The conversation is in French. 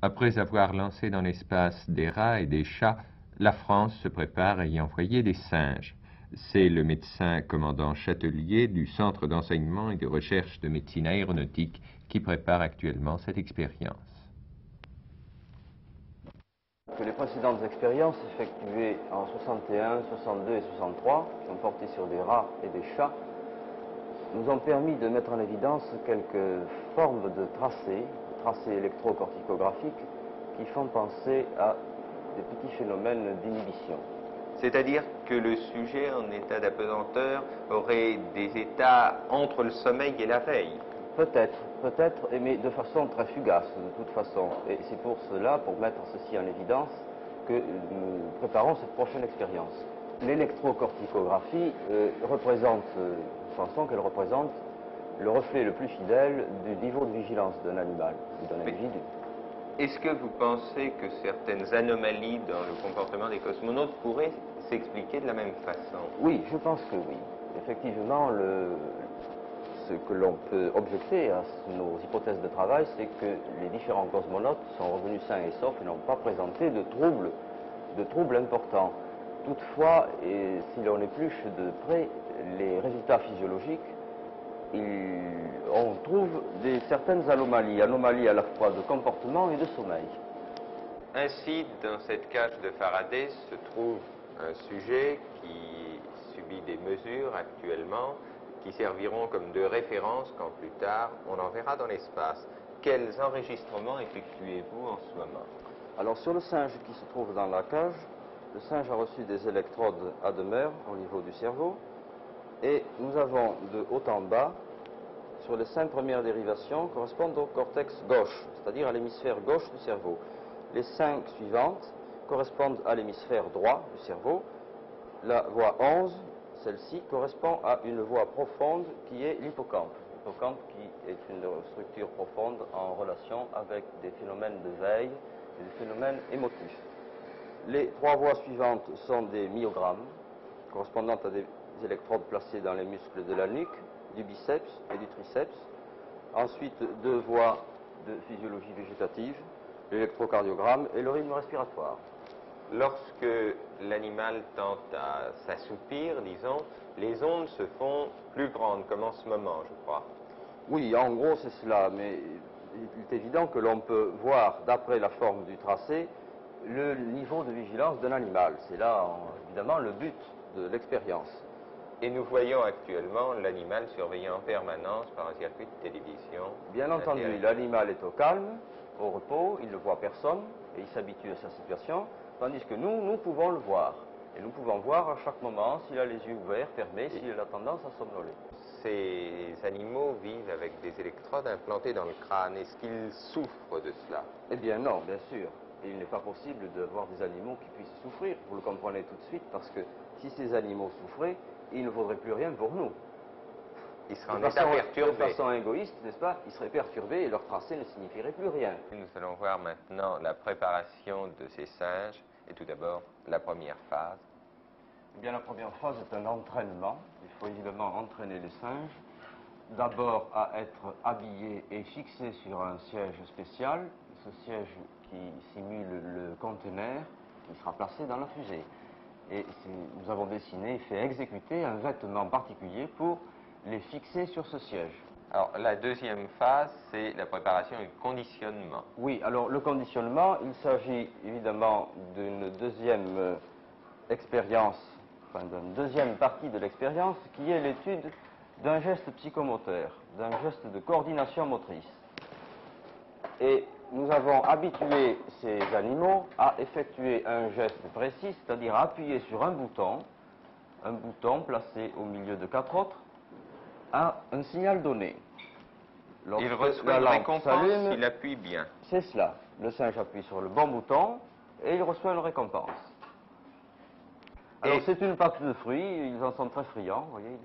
Après avoir lancé dans l'espace des rats et des chats, la France se prépare à y envoyer des singes. C'est le médecin commandant Châtelier du Centre d'enseignement et de recherche de médecine aéronautique qui prépare actuellement cette expérience. Les précédentes expériences effectuées en 61, 62 et 63, qui ont porté sur des rats et des chats, nous ont permis de mettre en évidence quelques formes de tracés électrocorticographiques qui font penser à des petits phénomènes d'inhibition. C'est-à-dire que le sujet en état d'apesanteur aurait des états entre le sommeil et la veille. Peut-être, mais de façon très fugace, de toute façon. Et c'est pour cela, pour mettre ceci en évidence, que nous préparons cette prochaine expérience. L'électrocorticographie représente, nous pensons qu'elle représente le reflet le plus fidèle du niveau de vigilance d'un animal ou d'un individu. Est-ce que vous pensez que certaines anomalies dans le comportement des cosmonautes pourraient s'expliquer de la même façon? Oui, je pense que oui. Effectivement, ce que l'on peut objecter à nos hypothèses de travail, c'est que les différents cosmonautes sont revenus sains et saufs et n'ont pas présenté de troubles importants. Toutefois, et si l'on épluche de près les résultats physiologiques, on trouve certaines anomalies à la fois de comportement et de sommeil. Ainsi, dans cette cage de Faraday se trouve un sujet qui subit des mesures actuellement qui serviront comme de référence quand plus tard on l'enverra dans l'espace. Quels enregistrements effectuez-vous en ce moment? Alors sur le singe qui se trouve dans la cage, le singe a reçu des électrodes à demeure au niveau du cerveau et nous avons de haut en bas, sur les 5 premières dérivations, correspondent au cortex gauche, c'est-à-dire à l'hémisphère gauche du cerveau. Les 5 suivantes correspondent à l'hémisphère droit du cerveau. La voie 11, celle-ci, correspond à une voie profonde qui est l'hippocampe. L'hippocampe qui est une structure profonde en relation avec des phénomènes de veille et des phénomènes émotifs. Les 3 voies suivantes sont des myogrammes, correspondant à des électrodes placées dans les muscles de la nuque, du biceps et du triceps. Ensuite, 2 voies de physiologie végétative, l'électrocardiogramme et le rythme respiratoire. Lorsque l'animal tente à s'assoupir, disons, les ondes se font plus grandes, comme en ce moment, je crois. Oui, en gros, c'est cela, mais il est évident que l'on peut voir, d'après la forme du tracé, le niveau de vigilance d'un animal. C'est là, évidemment, le but de l'expérience. Et nous voyons actuellement l'animal surveillé en permanence par un circuit de télévision. Bien entendu, l'animal est au calme, au repos, il ne voit personne et il s'habitue à sa situation, tandis que nous pouvons le voir. Et nous pouvons voir à chaque moment s'il a les yeux ouverts, fermés, s'il a tendance à somnoler. Ces animaux vivent avec des électrodes implantées dans le crâne. Est-ce qu'ils souffrent de cela? Eh bien non, bien sûr. Il n'est pas possible d'avoir des animaux qui puissent souffrir, vous le comprenez tout de suite, parce que si ces animaux souffraient, il ne vaudrait plus rien pour nous. Ils seraient en état perturbé. De façon égoïste, n'est-ce pas? Ils seraient perturbés et leur tracé ne signifierait plus rien. Nous allons voir maintenant la préparation de ces singes, et tout d'abord la première phase. Eh bien, la première phase est un entraînement. Il faut évidemment entraîner les singes, d'abord à être habillés et fixés sur un siège spécial, ce siège qui simule le conteneur qui sera placé dans la fusée. Et nous avons dessiné et fait exécuter un vêtement particulier pour les fixer sur ce siège. Alors, la deuxième phase, c'est la préparation et le conditionnement. Oui, alors le conditionnement, il s'agit évidemment d'une deuxième expérience, enfin d'une deuxième partie de l'expérience, qui est l'étude d'un geste psychomoteur, d'un geste de coordination motrice. Et nous avons habitué ces animaux à effectuer un geste précis, c'est-à-dire appuyer sur un bouton placé au milieu de 4 autres, à un signal donné. Il reçoit une récompense s'il appuie bien. C'est cela. Le singe appuie sur le bon bouton et il reçoit une récompense. Alors c'est une pâte de fruits, ils en sont très friands, vous voyez.